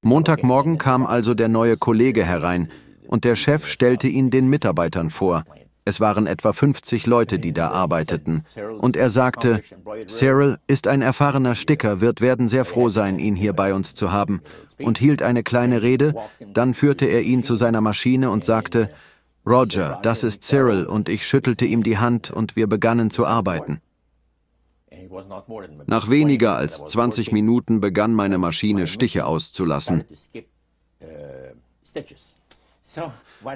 Montagmorgen kam also der neue Kollege herein und der Chef stellte ihn den Mitarbeitern vor. Es waren etwa 50 Leute, die da arbeiteten. Und er sagte, Cyril ist ein erfahrener Sticker, werden sehr froh sein, ihn hier bei uns zu haben, und hielt eine kleine Rede. Dann führte er ihn zu seiner Maschine und sagte, Roger, das ist Cyril, und ich schüttelte ihm die Hand und wir begannen zu arbeiten. Nach weniger als 20 Minuten begann meine Maschine Stiche auszulassen.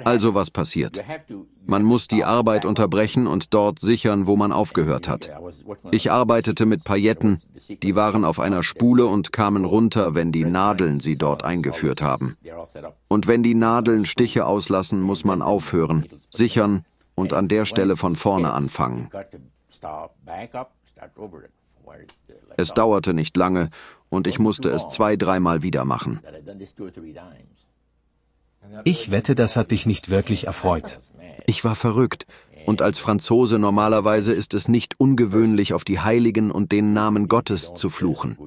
Also was passiert? Man muss die Arbeit unterbrechen und dort sichern, wo man aufgehört hat. Ich arbeitete mit Pailletten, die waren auf einer Spule und kamen runter, wenn die Nadeln sie dort eingeführt haben. Und wenn die Nadeln Stiche auslassen, muss man aufhören, sichern und an der Stelle von vorne anfangen. Es dauerte nicht lange und ich musste es 2-3 Mal wieder machen. Ich wette, das hat dich nicht wirklich erfreut. Ich war verrückt. Und als Franzose normalerweise ist es nicht ungewöhnlich, auf die Heiligen und den Namen Gottes zu fluchen.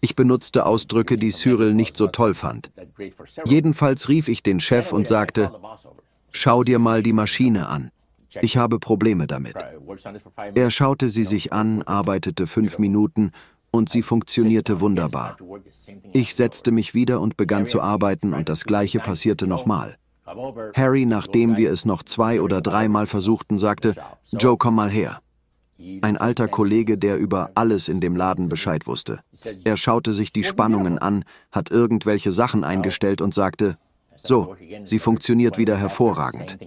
Ich benutzte Ausdrücke, die Cyril nicht so toll fand. Jedenfalls rief ich den Chef und sagte, schau dir mal die Maschine an. Ich habe Probleme damit. Er schaute sie sich an, arbeitete 5 Minuten und sie funktionierte wunderbar. Ich setzte mich wieder und begann zu arbeiten und das Gleiche passierte nochmal. Harry, nachdem wir es noch 2- oder 3-mal versuchten, sagte, Joe, komm mal her. Ein alter Kollege, der über alles in dem Laden Bescheid wusste. Er schaute sich die Spannungen an, hat irgendwelche Sachen eingestellt und sagte, so, sie funktioniert wieder hervorragend.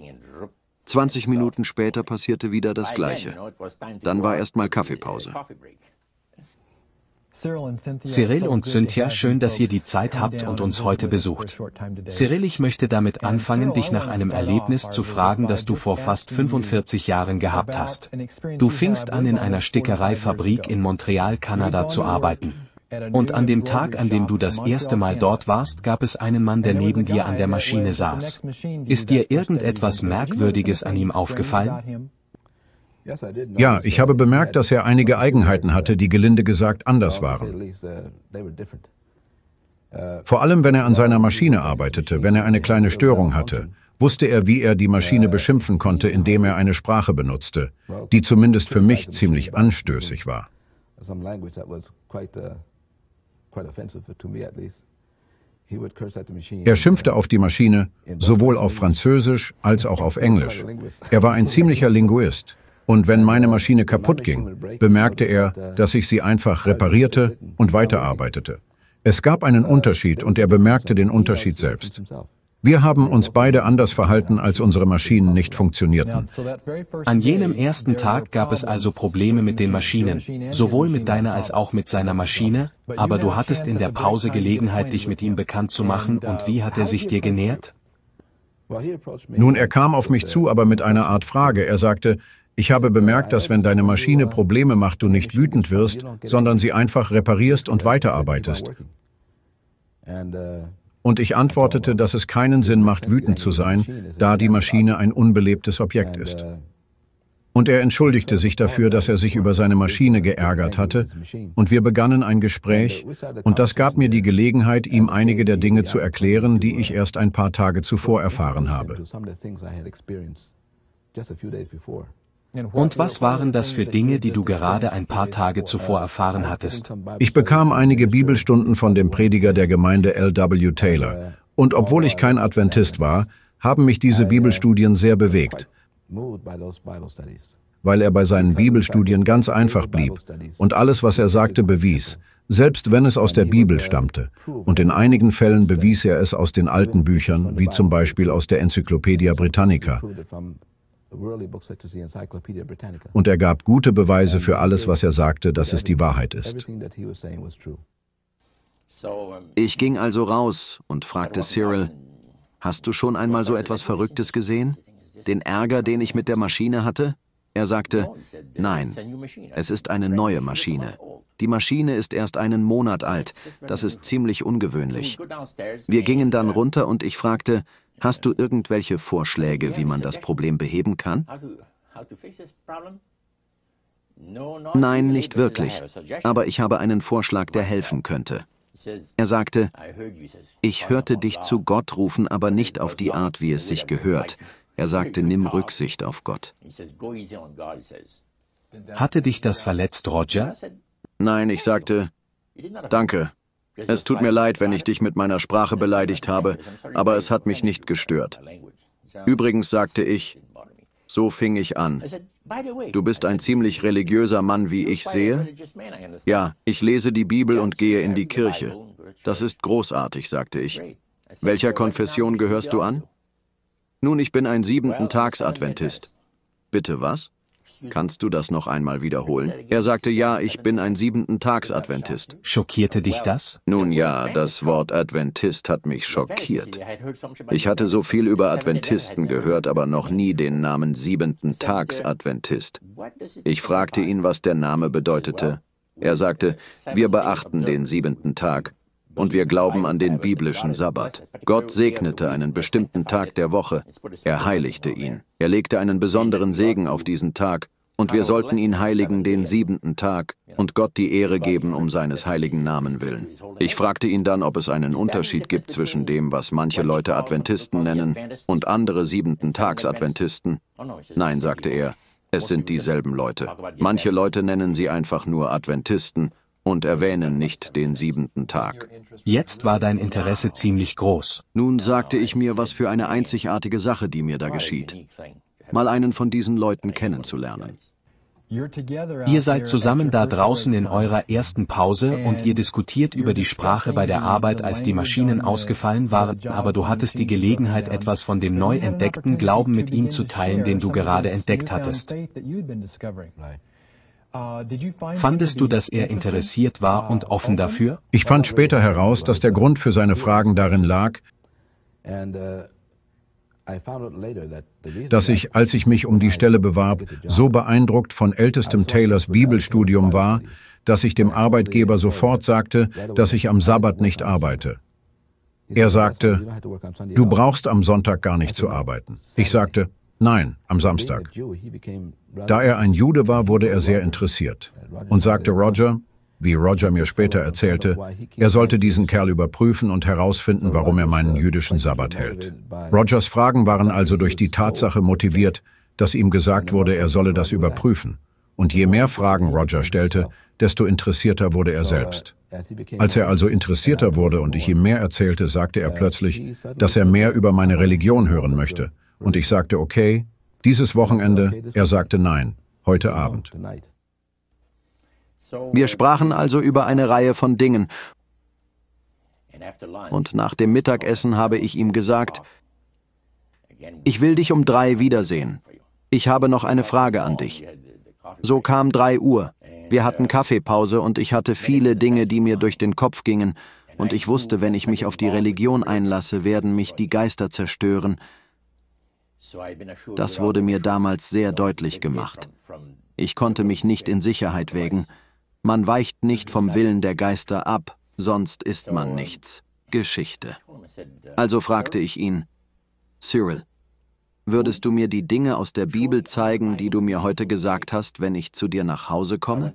20 Minuten später passierte wieder das Gleiche. Dann war erstmal Kaffeepause. Cyril und Cynthia, schön, dass ihr die Zeit habt und uns heute besucht. Cyril, ich möchte damit anfangen, dich nach einem Erlebnis zu fragen, das du vor fast 45 Jahren gehabt hast. Du fingst an, in einer Stickereifabrik in Montreal, Kanada zu arbeiten. Und an dem Tag, an dem du das erste Mal dort warst, gab es einen Mann, der neben dir an der Maschine saß. Ist dir irgendetwas Merkwürdiges an ihm aufgefallen? Ja, ich habe bemerkt, dass er einige Eigenheiten hatte, die gelinde gesagt anders waren. Vor allem, wenn er an seiner Maschine arbeitete, wenn er eine kleine Störung hatte, wusste er, wie er die Maschine beschimpfen konnte, indem er eine Sprache benutzte, die zumindest für mich ziemlich anstößig war. Er schimpfte auf die Maschine, sowohl auf Französisch als auch auf Englisch. Er war ein ziemlicher Linguist. Und wenn meine Maschine kaputt ging, bemerkte er, dass ich sie einfach reparierte und weiterarbeitete. Es gab einen Unterschied und er bemerkte den Unterschied selbst. Wir haben uns beide anders verhalten, als unsere Maschinen nicht funktionierten. An jenem ersten Tag gab es also Probleme mit den Maschinen, sowohl mit deiner als auch mit seiner Maschine, aber du hattest in der Pause Gelegenheit, dich mit ihm bekannt zu machen, und wie hat er sich dir genähert? Nun, er kam auf mich zu, aber mit einer Art Frage. Er sagte, ich habe bemerkt, dass wenn deine Maschine Probleme macht, du nicht wütend wirst, sondern sie einfach reparierst und weiterarbeitest. Und ich antwortete, dass es keinen Sinn macht, wütend zu sein, da die Maschine ein unbelebtes Objekt ist. Und er entschuldigte sich dafür, dass er sich über seine Maschine geärgert hatte, und wir begannen ein Gespräch, und das gab mir die Gelegenheit, ihm einige der Dinge zu erklären, die ich erst ein paar Tage zuvor erfahren habe. Und was waren das für Dinge, die du gerade ein paar Tage zuvor erfahren hattest? Ich bekam einige Bibelstunden von dem Prediger der Gemeinde L.W. Taylor. Und obwohl ich kein Adventist war, haben mich diese Bibelstudien sehr bewegt, weil er bei seinen Bibelstudien ganz einfach blieb und alles, was er sagte, bewies, selbst wenn es aus der Bibel stammte. Und in einigen Fällen bewies er es aus den alten Büchern, wie zum Beispiel aus der Encyclopedia Britannica. Und er gab gute Beweise für alles, was er sagte, dass es die Wahrheit ist. Ich ging also raus und fragte Cyril, hast du schon einmal so etwas Verrücktes gesehen? Den Ärger, den ich mit der Maschine hatte? Er sagte, nein, es ist eine neue Maschine. Die Maschine ist erst einen Monat alt. Das ist ziemlich ungewöhnlich. Wir gingen dann runter und ich fragte, hast du irgendwelche Vorschläge, wie man das Problem beheben kann? Nein, nicht wirklich. Aber ich habe einen Vorschlag, der helfen könnte. Er sagte, ich hörte dich zu Gott rufen, aber nicht auf die Art, wie es sich gehört. Er sagte, nimm Rücksicht auf Gott. Hatte dich das verletzt, Roger? Nein, ich sagte, danke. Es tut mir leid, wenn ich dich mit meiner Sprache beleidigt habe, aber es hat mich nicht gestört. Übrigens sagte ich, so fing ich an. Du bist ein ziemlich religiöser Mann, wie ich sehe? Ja, ich lese die Bibel und gehe in die Kirche. Das ist großartig, sagte ich. Welcher Konfession gehörst du an? Nun, ich bin ein Siebenten-Tags-Adventist. Bitte was? Kannst du das noch einmal wiederholen? Er sagte, ja, ich bin ein Siebenten-Tags-Adventist. Schockierte dich das? Nun ja, das Wort Adventist hat mich schockiert. Ich hatte so viel über Adventisten gehört, aber noch nie den Namen Siebenten-Tags-Adventist. Ich fragte ihn, was der Name bedeutete. Er sagte, wir beachten den 7. Tag und wir glauben an den biblischen Sabbat. Gott segnete einen bestimmten Tag der Woche. Er heiligte ihn. Er legte einen besonderen Segen auf diesen Tag und wir sollten ihn heiligen den 7. Tag und Gott die Ehre geben um seines heiligen Namen willen. Ich fragte ihn dann, ob es einen Unterschied gibt zwischen dem, was manche Leute Adventisten nennen und andere 7-Tags-Adventisten. Nein, sagte er, es sind dieselben Leute. Manche Leute nennen sie einfach nur Adventisten und erwähnen nicht den 7. Tag. Jetzt war dein Interesse ziemlich groß. Nun sagte ich mir, was für eine einzigartige Sache, die mir da geschieht. Mal einen von diesen Leuten kennenzulernen. Ihr seid zusammen da draußen in eurer ersten Pause und ihr diskutiert über die Sprache bei der Arbeit, als die Maschinen ausgefallen waren, aber du hattest die Gelegenheit, etwas von dem neu entdeckten Glauben mit ihm zu teilen, den du gerade entdeckt hattest. Fandest du, dass er interessiert war und offen dafür? Ich fand später heraus, dass der Grund für seine Fragen darin lag, dass ich, als ich mich um die Stelle bewarb, so beeindruckt von ältestem Taylors Bibelstudium war, dass ich dem Arbeitgeber sofort sagte, dass ich am Sabbat nicht arbeite. Er sagte, du brauchst am Sonntag gar nicht zu arbeiten. Ich sagte, nein, am Samstag. Da er ein Jude war, wurde er sehr interessiert und sagte Roger, wie Roger mir später erzählte, er sollte diesen Kerl überprüfen und herausfinden, warum er meinen jüdischen Sabbat hält. Rogers Fragen waren also durch die Tatsache motiviert, dass ihm gesagt wurde, er solle das überprüfen. Und je mehr Fragen Roger stellte, desto interessierter wurde er selbst. Als er also interessierter wurde und ich ihm mehr erzählte, sagte er plötzlich, dass er mehr über meine Religion hören möchte. Und ich sagte, okay, dieses Wochenende, er sagte nein, heute Abend. Wir sprachen also über eine Reihe von Dingen. Und nach dem Mittagessen habe ich ihm gesagt, ich will dich um 3 wiedersehen. Ich habe noch eine Frage an dich. So kam 3 Uhr. Wir hatten Kaffeepause und ich hatte viele Dinge, die mir durch den Kopf gingen. Und ich wusste, wenn ich mich auf die Religion einlasse, werden mich die Geister zerstören. Das wurde mir damals sehr deutlich gemacht. Ich konnte mich nicht in Sicherheit wägen. Man weicht nicht vom Willen der Geister ab, sonst ist man nichts. Geschichte. Also fragte ich ihn, Cyril, würdest du mir die Dinge aus der Bibel zeigen, die du mir heute gesagt hast, wenn ich zu dir nach Hause komme?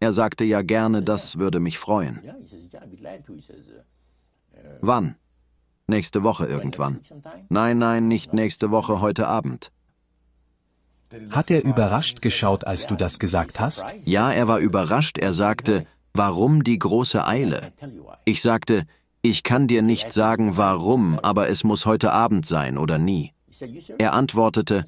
Er sagte, ja gerne, das würde mich freuen. Wann? Nächste Woche irgendwann. Nein, nicht nächste Woche, heute Abend. Hat er überrascht geschaut, als du das gesagt hast? Ja, er war überrascht. Er sagte, warum die große Eile? Ich sagte, ich kann dir nicht sagen, warum, aber es muss heute Abend sein oder nie. Er antwortete,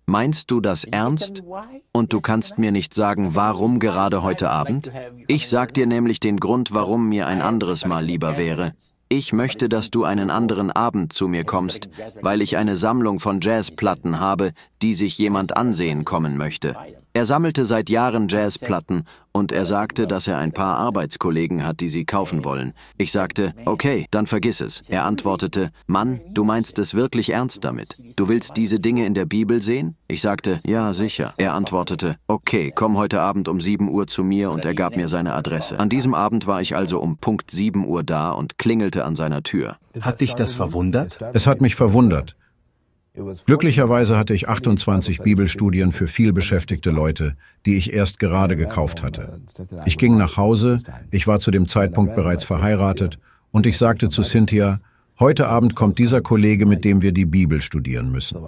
meinst du das ernst? Und du kannst mir nicht sagen, warum gerade heute Abend? Ich sag dir nämlich den Grund, warum mir ein anderes Mal lieber wäre. Ich möchte, dass du einen anderen Abend zu mir kommst, weil ich eine Sammlung von Jazzplatten habe, die sich jemand ansehen kommen möchte. Er sammelte seit Jahren Jazzplatten und er sagte, dass er ein paar Arbeitskollegen hat, die sie kaufen wollen. Ich sagte, okay, dann vergiss es. Er antwortete, Mann, du meinst es wirklich ernst damit? Du willst diese Dinge in der Bibel sehen? Ich sagte, ja, sicher. Er antwortete, okay, komm heute Abend um 7 Uhr zu mir und er gab mir seine Adresse. An diesem Abend war ich also um Punkt 7 Uhr da und klingelte an seiner Tür. Hat dich das verwundert? Es hat mich verwundert. Glücklicherweise hatte ich 28 Bibelstudien für vielbeschäftigte Leute, die ich erst gerade gekauft hatte. Ich ging nach Hause, ich war zu dem Zeitpunkt bereits verheiratet, und ich sagte zu Cynthia, heute Abend kommt dieser Kollege, mit dem wir die Bibel studieren müssen.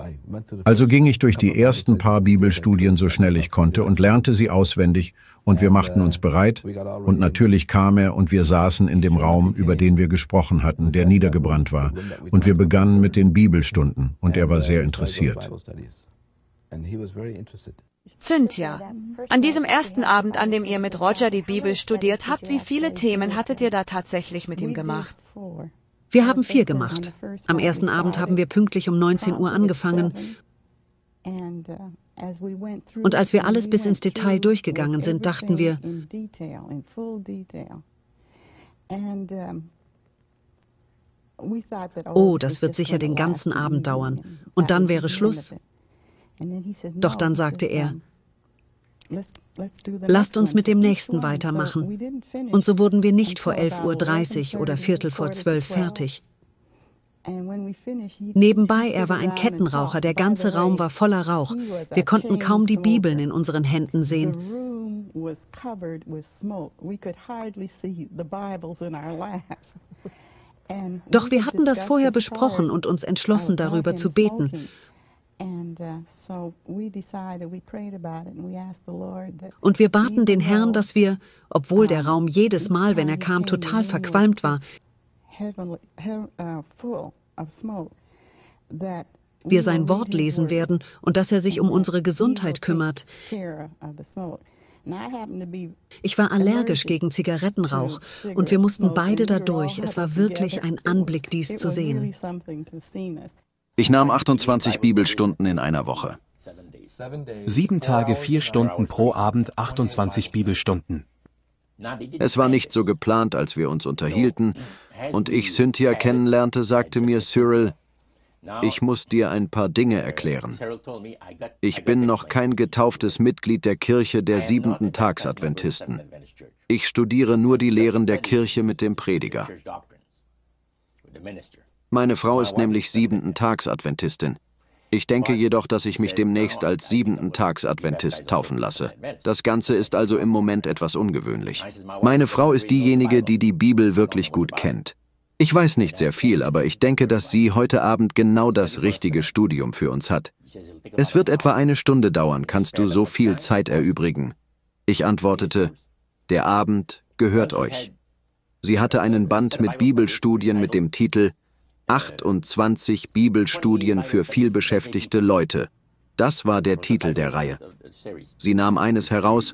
Also ging ich durch die ersten paar Bibelstudien so schnell ich konnte und lernte sie auswendig, und wir machten uns bereit, und natürlich kam er und wir saßen in dem Raum, über den wir gesprochen hatten, der niedergebrannt war, und wir begannen mit den Bibelstunden, und er war sehr interessiert. Cynthia, an diesem ersten Abend, an dem ihr mit Roger die Bibel studiert habt, wie viele Themen hattet ihr da tatsächlich mit ihm gemacht? Wir haben 4 gemacht. Am ersten Abend haben wir pünktlich um 19 Uhr angefangen. Und als wir alles bis ins Detail durchgegangen sind, dachten wir, oh, das wird sicher den ganzen Abend dauern. Und dann wäre Schluss. Doch dann sagte er, lasst uns mit dem nächsten weitermachen. Und so wurden wir nicht vor 11:30 Uhr oder 11:45 fertig. Nebenbei, er war ein Kettenraucher, der ganze Raum war voller Rauch. Wir konnten kaum die Bibeln in unseren Händen sehen. Doch wir hatten das vorher besprochen und uns entschlossen, darüber zu beten. Und wir baten den Herrn, dass wir, obwohl der Raum jedes Mal, wenn er kam, total verqualmt war, wir sein Wort lesen werden und dass er sich um unsere Gesundheit kümmert. Ich war allergisch gegen Zigarettenrauch und wir mussten beide da durch. Es war wirklich ein Anblick, dies zu sehen. Ich nahm 28 Bibelstunden in einer Woche. 7 Tage, 4 Stunden pro Abend, 28 Bibelstunden. Es war nicht so geplant, als wir uns unterhielten, und ich Cynthia kennenlernte, sagte mir Cyril, ich muss dir ein paar Dinge erklären. Ich bin noch kein getauftes Mitglied der Kirche der 7-Tags-Adventisten. Ich studiere nur die Lehren der Kirche mit dem Prediger. Meine Frau ist nämlich 7-Tags-Adventistin. Ich denke jedoch, dass ich mich demnächst als 7-Tags-Adventist taufen lasse. Das Ganze ist also im Moment etwas ungewöhnlich. Meine Frau ist diejenige, die die Bibel wirklich gut kennt. Ich weiß nicht sehr viel, aber ich denke, dass sie heute Abend genau das richtige Studium für uns hat. Es wird etwa 1 Stunde dauern, kannst du so viel Zeit erübrigen? Ich antwortete, der Abend gehört euch. Sie hatte einen Band mit Bibelstudien mit dem Titel 28 Bibelstudien für vielbeschäftigte Leute. Das war der Titel der Reihe. Sie nahm eines heraus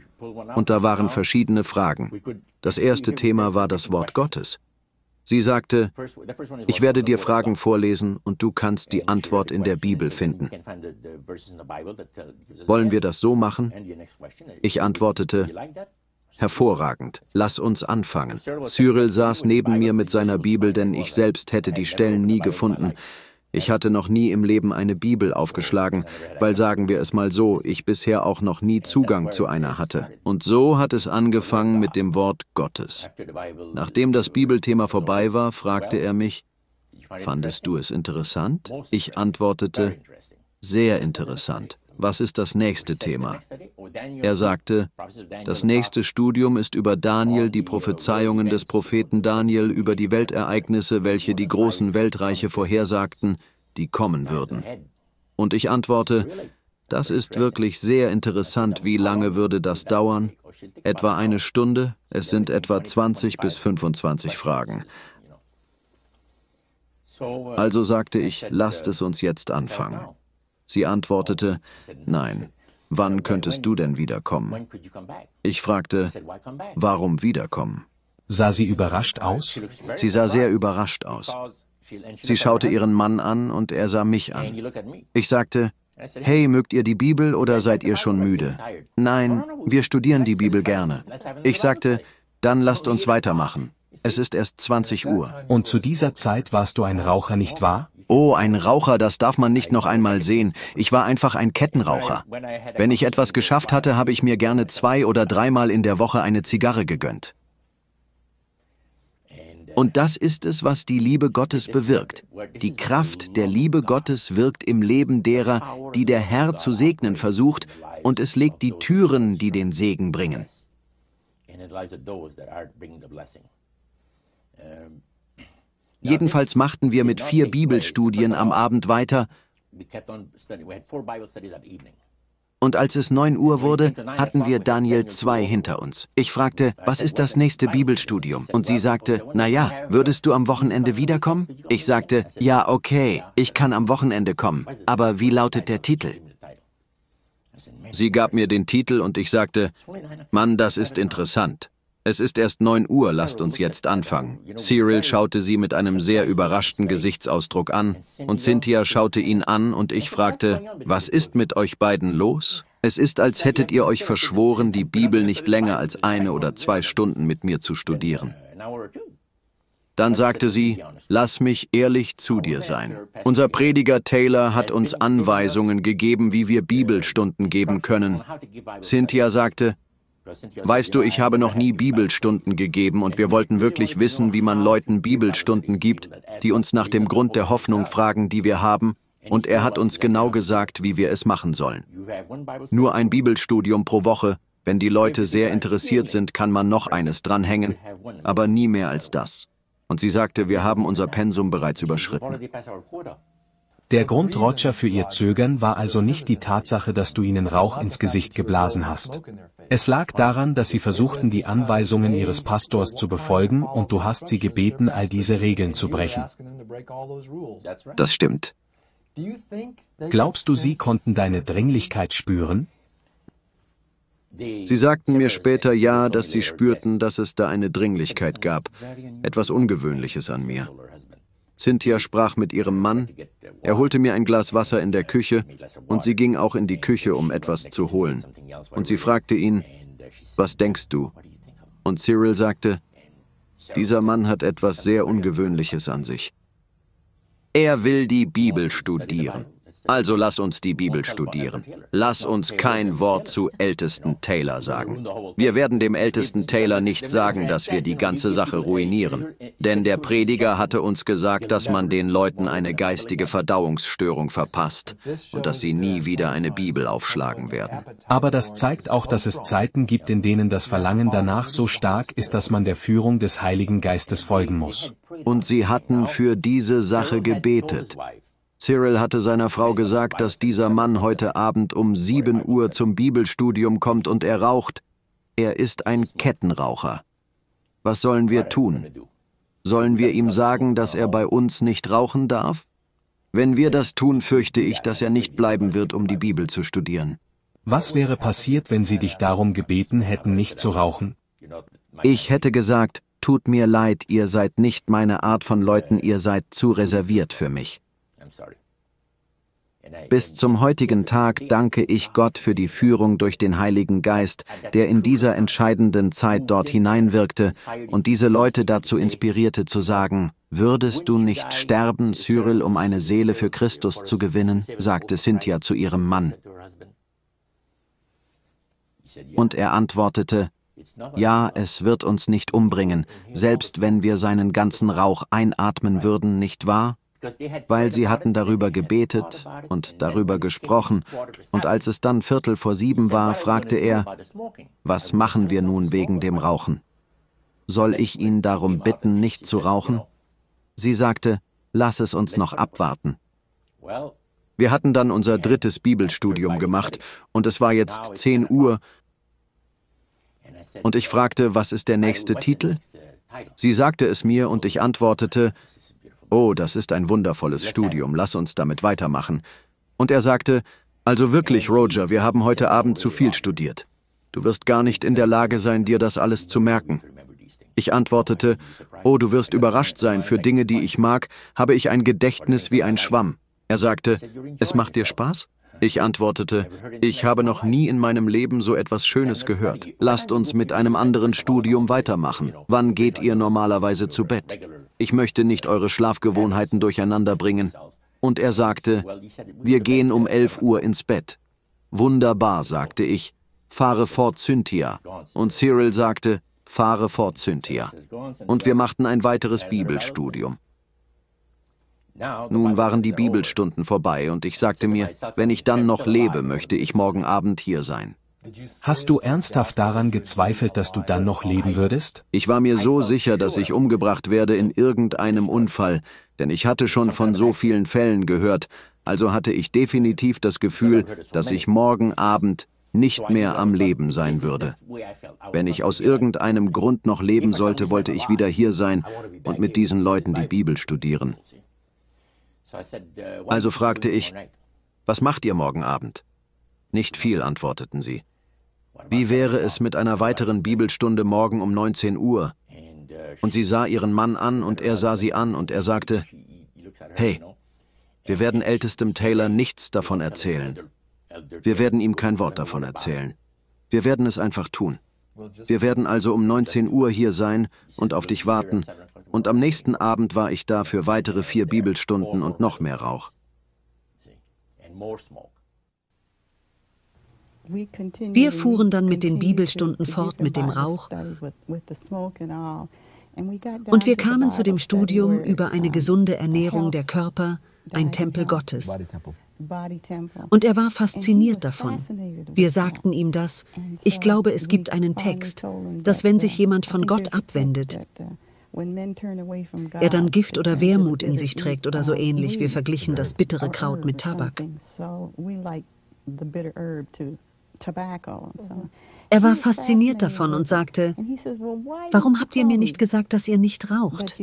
und da waren verschiedene Fragen. Das erste Thema war das Wort Gottes. Sie sagte, ich werde dir Fragen vorlesen und du kannst die Antwort in der Bibel finden. Wollen wir das so machen? Ich antwortete, hervorragend, lass uns anfangen. Cyril saß neben mir mit seiner Bibel, denn ich selbst hätte die Stellen nie gefunden. Ich hatte noch nie im Leben eine Bibel aufgeschlagen, weil, sagen wir es mal so, ich bisher auch noch nie Zugang zu einer hatte. Und so hat es angefangen mit dem Wort Gottes. Nachdem das Bibelthema vorbei war, fragte er mich, fandest du es interessant? Ich antwortete, sehr interessant. Was ist das nächste Thema? Er sagte, das nächste Studium ist über Daniel, die Prophezeiungen des Propheten Daniel über die Weltereignisse, welche die großen Weltreiche vorhersagten, die kommen würden. Und ich antworte, das ist wirklich sehr interessant. Wie lange würde das dauern? Etwa 1 Stunde. Es sind etwa 20 bis 25 Fragen. Also sagte ich, lasst es uns jetzt anfangen. Sie antwortete, nein, wann könntest du denn wiederkommen? Ich fragte, warum wiederkommen? Sah sie überrascht aus? Sie sah sehr überrascht aus. Sie schaute ihren Mann an und er sah mich an. Ich sagte, hey, mögt ihr die Bibel oder seid ihr schon müde? Nein, wir studieren die Bibel gerne. Ich sagte, dann lasst uns weitermachen. Es ist erst 20 Uhr. Und zu dieser Zeit warst du ein Raucher, nicht wahr? Oh, ein Raucher, das darf man nicht noch einmal sehen. Ich war einfach ein Kettenraucher. Wenn ich etwas geschafft hatte, habe ich mir gerne 2- oder 3-mal in der Woche eine Zigarre gegönnt. Und das ist es, was die Liebe Gottes bewirkt. Die Kraft der Liebe Gottes wirkt im Leben derer, die der Herr zu segnen versucht, und es legt die Türen, die den Segen bringen. Jedenfalls machten wir mit 4 Bibelstudien am Abend weiter, und als es 9 Uhr wurde, hatten wir Daniel 2 hinter uns. Ich fragte, was ist das nächste Bibelstudium? Und sie sagte, na ja, würdest du am Wochenende wiederkommen? Ich sagte, ja, okay, ich kann am Wochenende kommen. Aber wie lautet der Titel? Sie gab mir den Titel und ich sagte, Mann, das ist interessant. Es ist erst 9 Uhr, lasst uns jetzt anfangen. Cyril schaute sie mit einem sehr überraschten Gesichtsausdruck an und Cynthia schaute ihn an und ich fragte, was ist mit euch beiden los? Es ist, als hättet ihr euch verschworen, die Bibel nicht länger als 1 oder 2 Stunden mit mir zu studieren. Dann sagte sie, lass mich ehrlich zu dir sein. Unser Prediger Taylor hat uns Anweisungen gegeben, wie wir Bibelstunden geben können. Cynthia sagte, weißt du, ich habe noch nie Bibelstunden gegeben und wir wollten wirklich wissen, wie man Leuten Bibelstunden gibt, die uns nach dem Grund der Hoffnung fragen, die wir haben, und er hat uns genau gesagt, wie wir es machen sollen. Nur ein Bibelstudium pro Woche, wenn die Leute sehr interessiert sind, kann man noch eines dranhängen, aber nie mehr als das. Und sie sagte, wir haben unser Pensum bereits überschritten. Der Grund, Roger, für ihr Zögern war also nicht die Tatsache, dass du ihnen Rauch ins Gesicht geblasen hast. Es lag daran, dass sie versuchten, die Anweisungen ihres Pastors zu befolgen und du hast sie gebeten, all diese Regeln zu brechen. Das stimmt. Glaubst du, sie konnten deine Dringlichkeit spüren? Sie sagten mir später ja, dass sie spürten, dass es da eine Dringlichkeit gab, etwas Ungewöhnliches an mir. Cynthia sprach mit ihrem Mann, er holte mir ein Glas Wasser in der Küche und sie ging auch in die Küche, um etwas zu holen. Und sie fragte ihn, was denkst du? Und Cyril sagte, dieser Mann hat etwas sehr Ungewöhnliches an sich. Er will die Bibel studieren. Also lass uns die Bibel studieren. Lass uns kein Wort zu Ältesten Taylor sagen. Wir werden dem Ältesten Taylor nicht sagen, dass wir die ganze Sache ruinieren. Denn der Prediger hatte uns gesagt, dass man den Leuten eine geistige Verdauungsstörung verpasst und dass sie nie wieder eine Bibel aufschlagen werden. Aber das zeigt auch, dass es Zeiten gibt, in denen das Verlangen danach so stark ist, dass man der Führung des Heiligen Geistes folgen muss. Und sie hatten für diese Sache gebetet. Cyril hatte seiner Frau gesagt, dass dieser Mann heute Abend um 7 Uhr zum Bibelstudium kommt und er raucht. Er ist ein Kettenraucher. Was sollen wir tun? Sollen wir ihm sagen, dass er bei uns nicht rauchen darf? Wenn wir das tun, fürchte ich, dass er nicht bleiben wird, um die Bibel zu studieren. Was wäre passiert, wenn sie dich darum gebeten hätten, nicht zu rauchen? Ich hätte gesagt, tut mir leid, ihr seid nicht meine Art von Leuten, ihr seid zu reserviert für mich. Bis zum heutigen Tag danke ich Gott für die Führung durch den Heiligen Geist, der in dieser entscheidenden Zeit dort hineinwirkte und diese Leute dazu inspirierte zu sagen, würdest du nicht sterben, Cyril, um eine Seele für Christus zu gewinnen, sagte Cynthia zu ihrem Mann. Und er antwortete, ja, es wird uns nicht umbringen, selbst wenn wir seinen ganzen Rauch einatmen würden, nicht wahr? Weil sie hatten darüber gebetet und darüber gesprochen, und als es dann 6:15 war, fragte er, was machen wir nun wegen dem Rauchen? Soll ich ihn darum bitten, nicht zu rauchen? Sie sagte, lass es uns noch abwarten. Wir hatten dann unser 3. Bibelstudium gemacht, und es war jetzt 10 Uhr, und ich fragte, was ist der nächste Titel? Sie sagte es mir, und ich antwortete, oh, das ist ein wundervolles Studium, lass uns damit weitermachen. Und er sagte, also wirklich, Roger, wir haben heute Abend zu viel studiert. Du wirst gar nicht in der Lage sein, dir das alles zu merken. Ich antwortete, oh, du wirst überrascht sein, für Dinge, die ich mag, habe ich ein Gedächtnis wie ein Schwamm. Er sagte, es macht dir Spaß? Ich antwortete, ich habe noch nie in meinem Leben so etwas Schönes gehört. Lasst uns mit einem anderen Studium weitermachen. Wann geht ihr normalerweise zu Bett? Ich möchte nicht eure Schlafgewohnheiten durcheinander bringen. Und er sagte, wir gehen um 11 Uhr ins Bett. Wunderbar, sagte ich, fahre fort, Cynthia. Und Cyril sagte, fahre fort, Cynthia. Und wir machten ein weiteres Bibelstudium. Nun waren die Bibelstunden vorbei und ich sagte mir, wenn ich dann noch lebe, möchte ich morgen Abend hier sein. Hast du ernsthaft daran gezweifelt, dass du dann noch leben würdest? Ich war mir so sicher, dass ich umgebracht werde in irgendeinem Unfall, denn ich hatte schon von so vielen Fällen gehört, also hatte ich definitiv das Gefühl, dass ich morgen Abend nicht mehr am Leben sein würde. Wenn ich aus irgendeinem Grund noch leben sollte, wollte ich wieder hier sein und mit diesen Leuten die Bibel studieren. Also fragte ich, was macht ihr morgen Abend? Nicht viel, antworteten sie. Wie wäre es mit einer weiteren Bibelstunde morgen um 19 Uhr? Und sie sah ihren Mann an und er sah sie an und er sagte, hey, wir werden ältestem Taylor nichts davon erzählen. Wir werden ihm kein Wort davon erzählen. Wir werden es einfach tun. Wir werden also um 19 Uhr hier sein und auf dich warten. Und am nächsten Abend war ich da für weitere 4 Bibelstunden und noch mehr Rauch. Wir fuhren dann mit den Bibelstunden fort mit dem Rauch und wir kamen zu dem Studium über eine gesunde Ernährung der Körper, ein Tempel Gottes. Und er war fasziniert davon. Wir sagten ihm das, ich glaube, es gibt einen Text, dass wenn sich jemand von Gott abwendet, er dann Gift oder Wermut in sich trägt oder so ähnlich. Wir verglichen das bittere Kraut mit Tabak. Er war fasziniert davon und sagte, warum habt ihr mir nicht gesagt, dass ihr nicht raucht?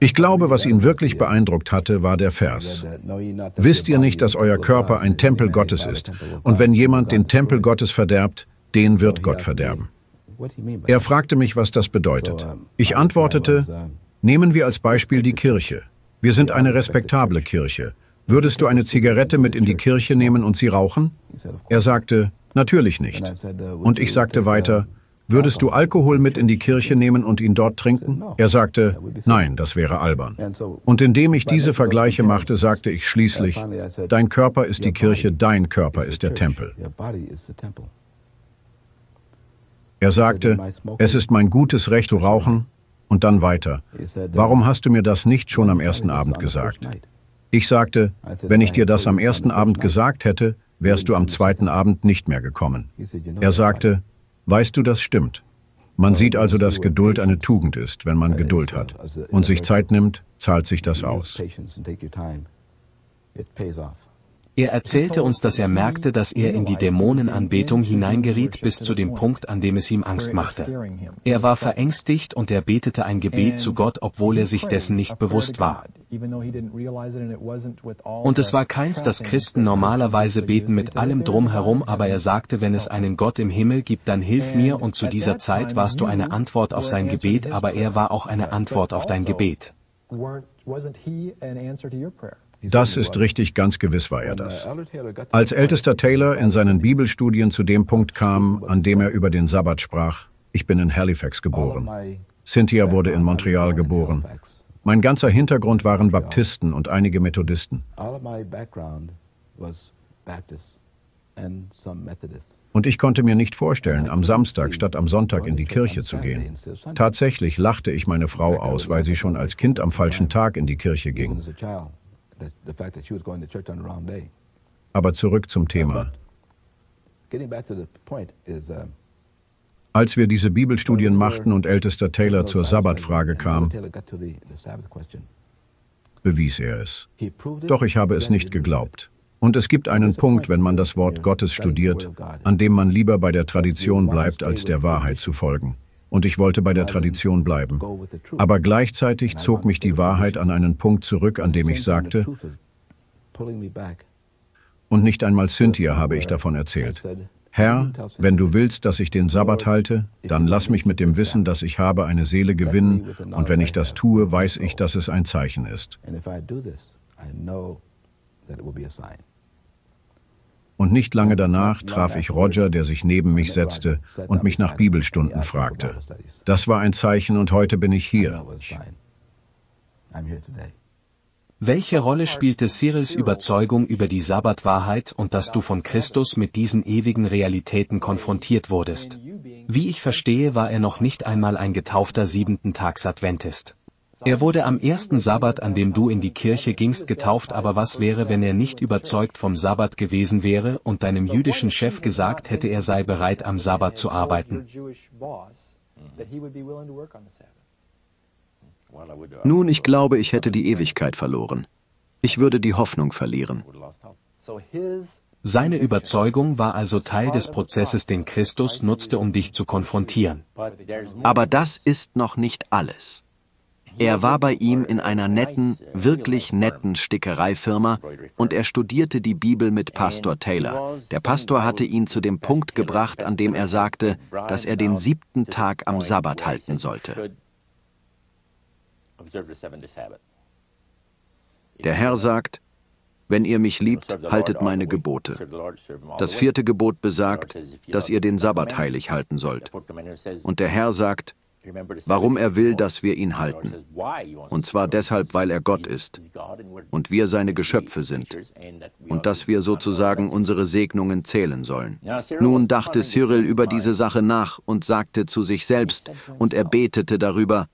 Ich glaube, was ihn wirklich beeindruckt hatte, war der Vers. Wisst ihr nicht, dass euer Körper ein Tempel Gottes ist? Und wenn jemand den Tempel Gottes verderbt, den wird Gott verderben. Er fragte mich, was das bedeutet. Ich antwortete, nehmen wir als Beispiel die Kirche. Wir sind eine respektable Kirche. Würdest du eine Zigarette mit in die Kirche nehmen und sie rauchen? Er sagte, natürlich nicht. Und ich sagte weiter, würdest du Alkohol mit in die Kirche nehmen und ihn dort trinken? Er sagte, nein, das wäre albern. Und indem ich diese Vergleiche machte, sagte ich schließlich, dein Körper ist die Kirche, dein Körper ist der Tempel. Er sagte, es ist mein gutes Recht zu rauchen, und dann weiter. Warum hast du mir das nicht schon am ersten Abend gesagt? Ich sagte, wenn ich dir das am ersten Abend gesagt hätte, wärst du am zweiten Abend nicht mehr gekommen. Er sagte, weißt du, das stimmt. Man sieht also, dass Geduld eine Tugend ist, wenn man Geduld hat. Und sich Zeit nimmt, zahlt sich das aus. Er erzählte uns, dass er merkte, dass er in die Dämonenanbetung hineingeriet bis zu dem Punkt, an dem es ihm Angst machte. Er war verängstigt und er betete ein Gebet zu Gott, obwohl er sich dessen nicht bewusst war. Und es war keins, das Christen normalerweise beten mit allem drumherum, aber er sagte, wenn es einen Gott im Himmel gibt, dann hilf mir, und zu dieser Zeit warst du eine Antwort auf sein Gebet, aber er war auch eine Antwort auf dein Gebet. Das ist richtig, ganz gewiss war er das. Als ältester Taylor in seinen Bibelstudien zu dem Punkt kam, an dem er über den Sabbat sprach, ich bin in Halifax geboren. Cynthia wurde in Montreal geboren. Mein ganzer Hintergrund waren Baptisten und einige Methodisten. Und ich konnte mir nicht vorstellen, am Samstag statt am Sonntag in die Kirche zu gehen. Tatsächlich lachte ich meine Frau aus, weil sie schon als Kind am falschen Tag in die Kirche ging. Aber zurück zum Thema. Als wir diese Bibelstudien machten und ältester Taylor zur Sabbatfrage kam, bewies er es. Doch ich habe es nicht geglaubt. Und es gibt einen Punkt, wenn man das Wort Gottes studiert, an dem man lieber bei der Tradition bleibt, als der Wahrheit zu folgen. Und ich wollte bei der Tradition bleiben. Aber gleichzeitig zog mich die Wahrheit an einen Punkt zurück, an dem ich sagte, und nicht einmal Cynthia habe ich davon erzählt. Herr, wenn du willst, dass ich den Sabbat halte, dann lass mich mit dem Wissen, dass ich habe, eine Seele gewinnen, und wenn ich das tue, weiß ich, dass es ein Zeichen ist. Und nicht lange danach traf ich Roger, der sich neben mich setzte und mich nach Bibelstunden fragte. Das war ein Zeichen, und heute bin ich hier. Welche Rolle spielte Cyrils Überzeugung über die Sabbatwahrheit und dass du von Christus mit diesen ewigen Realitäten konfrontiert wurdest? Wie ich verstehe, war er noch nicht einmal ein getaufter Siebenten-Tags-Adventist. Er wurde am ersten Sabbat, an dem du in die Kirche gingst, getauft, aber was wäre, wenn er nicht überzeugt vom Sabbat gewesen wäre und deinem jüdischen Chef gesagt hätte, er sei bereit, am Sabbat zu arbeiten? Nun, ich glaube, ich hätte die Ewigkeit verloren. Ich würde die Hoffnung verlieren. Seine Überzeugung war also Teil des Prozesses, den Christus nutzte, um dich zu konfrontieren. Aber das ist noch nicht alles. Er war bei ihm in einer netten, wirklich netten Stickereifirma und er studierte die Bibel mit Pastor Taylor. Der Pastor hatte ihn zu dem Punkt gebracht, an dem er sagte, dass er den 7. Tag am Sabbat halten sollte. Der Herr sagt, wenn ihr mich liebt, haltet meine Gebote. Das 4. Gebot besagt, dass ihr den Sabbat heilig halten sollt. Und der Herr sagt, warum er will, dass wir ihn halten. Und zwar deshalb, weil er Gott ist und wir seine Geschöpfe sind und dass wir sozusagen unsere Segnungen zählen sollen. Nun dachte Cyril über diese Sache nach und sagte zu sich selbst und er betete darüber,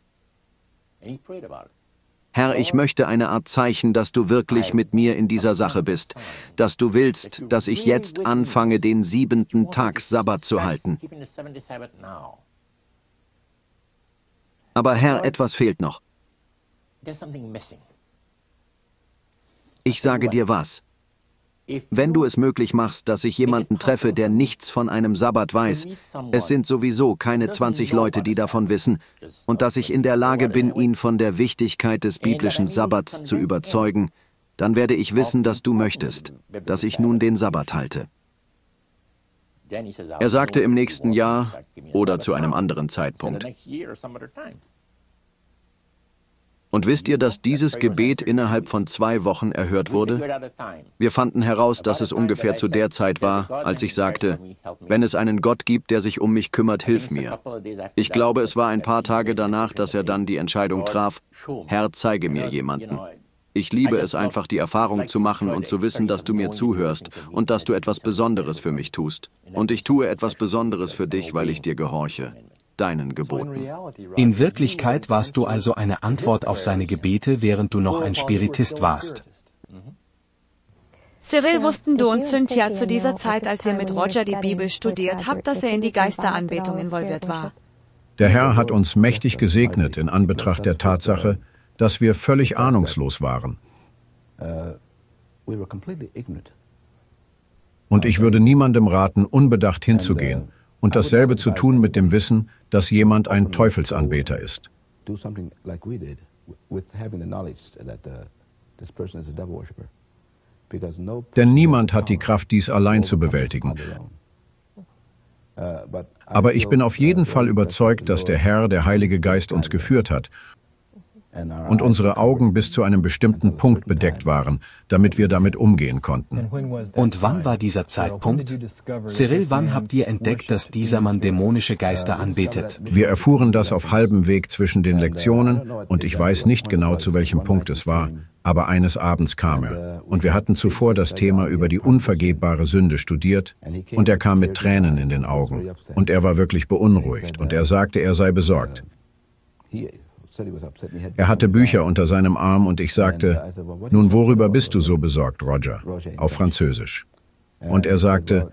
Herr, ich möchte eine Art Zeichen, dass du wirklich mit mir in dieser Sache bist, dass du willst, dass ich jetzt anfange, den 7. Tags Sabbat zu halten. Aber Herr, etwas fehlt noch. Ich sage dir was. Wenn du es möglich machst, dass ich jemanden treffe, der nichts von einem Sabbat weiß, es sind sowieso keine 20 Leute, die davon wissen, und dass ich in der Lage bin, ihn von der Wichtigkeit des biblischen Sabbats zu überzeugen, dann werde ich wissen, dass du möchtest, dass ich nun den Sabbat halte. Er sagte im nächsten Jahr oder zu einem anderen Zeitpunkt. Und wisst ihr, dass dieses Gebet innerhalb von 2 Wochen erhört wurde? Wir fanden heraus, dass es ungefähr zu der Zeit war, als ich sagte, wenn es einen Gott gibt, der sich um mich kümmert, hilf mir. Ich glaube, es war ein paar Tage danach, dass er dann die Entscheidung traf, Herr, zeige mir jemanden. Ich liebe es einfach, die Erfahrung zu machen und zu wissen, dass du mir zuhörst und dass du etwas Besonderes für mich tust. Und ich tue etwas Besonderes für dich, weil ich dir gehorche. Deinen Geboten. In Wirklichkeit warst du also eine Antwort auf seine Gebete, während du noch ein Spiritist warst. Cyril, wussten du und Cynthia zu dieser Zeit, als ihr mit Roger die Bibel studiert habt, dass er in die Geisteranbetung involviert war? Der Herr hat uns mächtig gesegnet in Anbetracht der Tatsache, dass wir völlig ahnungslos waren. Und ich würde niemandem raten, unbedacht hinzugehen und dasselbe zu tun mit dem Wissen, dass jemand ein Teufelsanbeter ist. Denn niemand hat die Kraft, dies allein zu bewältigen. Aber ich bin auf jeden Fall überzeugt, dass der Herr, der Heilige Geist, uns geführt hat und unsere Augen bis zu einem bestimmten Punkt bedeckt waren, damit wir damit umgehen konnten. Und wann war dieser Zeitpunkt? Cyril, wann habt ihr entdeckt, dass dieser Mann dämonische Geister anbetet? Wir erfuhren das auf halbem Weg zwischen den Lektionen und ich weiß nicht genau, zu welchem Punkt es war, aber eines Abends kam er. Und wir hatten zuvor das Thema über die unvergebbare Sünde studiert und er kam mit Tränen in den Augen und er war wirklich beunruhigt und er sagte, er sei besorgt. Er hatte Bücher unter seinem Arm und ich sagte, nun, worüber bist du so besorgt, Roger? Auf Französisch. Und er sagte,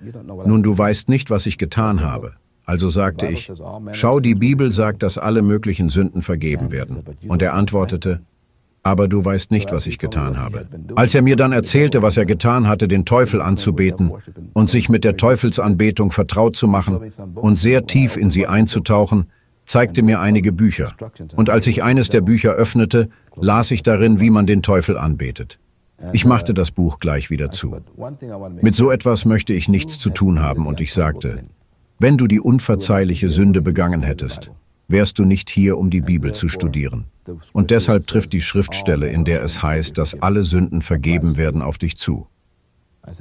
nun, du weißt nicht, was ich getan habe. Also sagte ich, schau, die Bibel sagt, dass alle möglichen Sünden vergeben werden. Und er antwortete, aber du weißt nicht, was ich getan habe. Als er mir dann erzählte, was er getan hatte, den Teufel anzubeten und sich mit der Teufelsanbetung vertraut zu machen und sehr tief in sie einzutauchen, zeigte mir einige Bücher. Und als ich eines der Bücher öffnete, las ich darin, wie man den Teufel anbetet. Ich machte das Buch gleich wieder zu. Mit so etwas möchte ich nichts zu tun haben und ich sagte, wenn du die unverzeihliche Sünde begangen hättest, wärst du nicht hier, um die Bibel zu studieren. Und deshalb trifft die Schriftstelle, in der es heißt, dass alle Sünden vergeben werden, auf dich zu.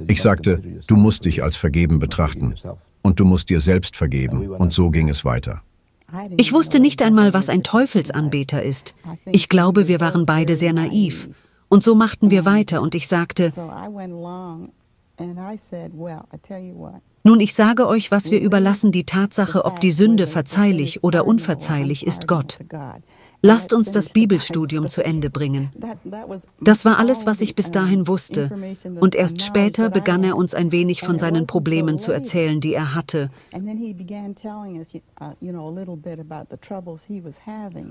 Ich sagte, du musst dich als vergeben betrachten und du musst dir selbst vergeben und so ging es weiter. Ich wusste nicht einmal, was ein Teufelsanbeter ist. Ich glaube, wir waren beide sehr naiv. Und so machten wir weiter und ich sagte, Nun, ich sage euch, was wir überlassen die Tatsache, ob die Sünde verzeihlich oder unverzeihlich ist, Gott. Lasst uns das Bibelstudium zu Ende bringen. Das war alles, was ich bis dahin wusste. Und erst später begann er uns ein wenig von seinen Problemen zu erzählen, die er hatte.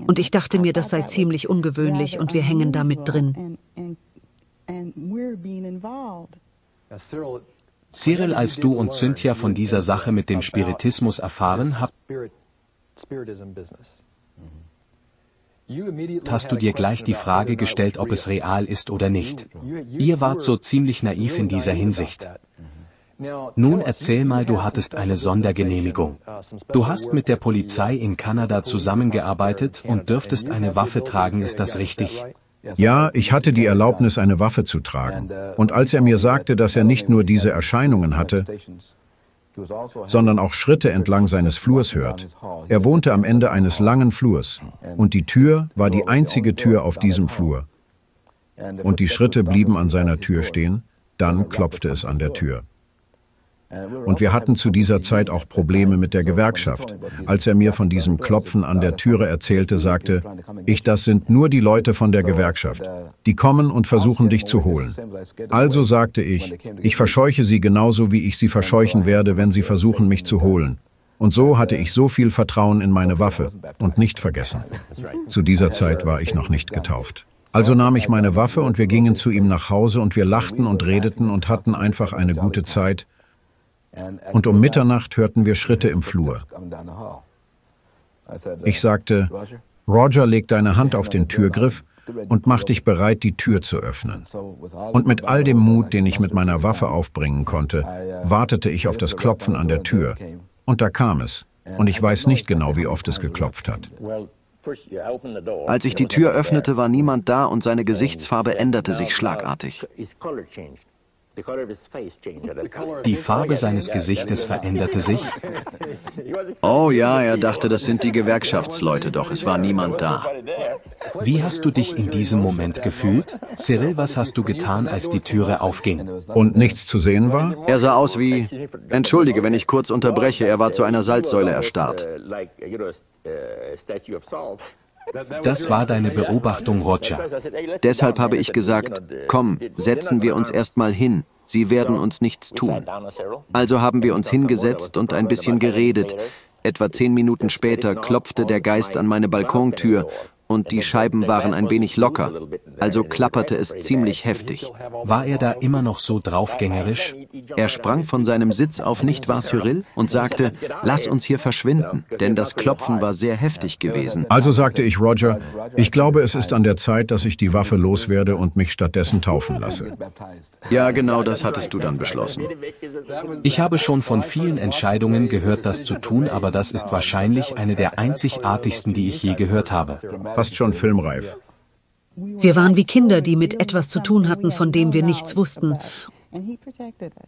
Und ich dachte mir, das sei ziemlich ungewöhnlich und wir hängen damit drin. Cyril, als du und Cynthia von dieser Sache mit dem Spiritismus erfahren habt, hast du dir gleich die Frage gestellt, ob es real ist oder nicht. Ihr wart so ziemlich naiv in dieser Hinsicht. Nun erzähl mal, du hattest eine Sondergenehmigung. Du hast mit der Polizei in Kanada zusammengearbeitet und dürftest eine Waffe tragen, ist das richtig? Ja, ich hatte die Erlaubnis, eine Waffe zu tragen. Und als er mir sagte, dass er nicht nur diese Erscheinungen hatte, sondern auch Schritte entlang seines Flurs hört. Er wohnte am Ende eines langen Flurs und die Tür war die einzige Tür auf diesem Flur. Und die Schritte blieben an seiner Tür stehen, dann klopfte es an der Tür. Und wir hatten zu dieser Zeit auch Probleme mit der Gewerkschaft. Als er mir von diesem Klopfen an der Türe erzählte, sagte ich, das sind nur die Leute von der Gewerkschaft. Die kommen und versuchen, dich zu holen. Also sagte ich verscheuche sie genauso, wie ich sie verscheuchen werde, wenn sie versuchen, mich zu holen. Und so hatte ich so viel Vertrauen in meine Waffe und nicht vergessen. Zu dieser Zeit war ich noch nicht getauft. Also nahm ich meine Waffe und wir gingen zu ihm nach Hause und wir lachten und redeten und hatten einfach eine gute Zeit. Und um Mitternacht hörten wir Schritte im Flur. Ich sagte, Roger, leg deine Hand auf den Türgriff und mach dich bereit, die Tür zu öffnen. Und mit all dem Mut, den ich mit meiner Waffe aufbringen konnte, wartete ich auf das Klopfen an der Tür. Und da kam es. Und ich weiß nicht genau, wie oft es geklopft hat. Als ich die Tür öffnete, war niemand da und seine Gesichtsfarbe änderte sich schlagartig. Die Farbe seines Gesichtes veränderte sich? Oh ja, er dachte, das sind die Gewerkschaftsleute, doch es war niemand da. Wie hast du dich in diesem Moment gefühlt? Cyril, was hast du getan, als die Türe aufging? Und nichts zu sehen war? Er sah aus wie, entschuldige, wenn ich kurz unterbreche, er war zu einer Salzsäule erstarrt. Das war deine Beobachtung, Roger. Deshalb habe ich gesagt, komm, setzen wir uns erstmal hin. Sie werden uns nichts tun. Also haben wir uns hingesetzt und ein bisschen geredet. Etwa 10 Minuten später klopfte der Geist an meine Balkontür und die Scheiben waren ein wenig locker, also klapperte es ziemlich heftig. War er da immer noch so draufgängerisch? Er sprang von seinem Sitz auf, nicht wahr, Cyril, und sagte, lass uns hier verschwinden, denn das Klopfen war sehr heftig gewesen. Also sagte ich, Roger, ich glaube, es ist an der Zeit, dass ich die Waffe loswerde und mich stattdessen taufen lasse. Ja, genau das hattest du dann beschlossen. Ich habe schon von vielen Entscheidungen gehört, das zu tun, aber das ist wahrscheinlich eine der einzigartigsten, die ich je gehört habe. Fast schon filmreif. Wir waren wie Kinder, die mit etwas zu tun hatten, von dem wir nichts wussten.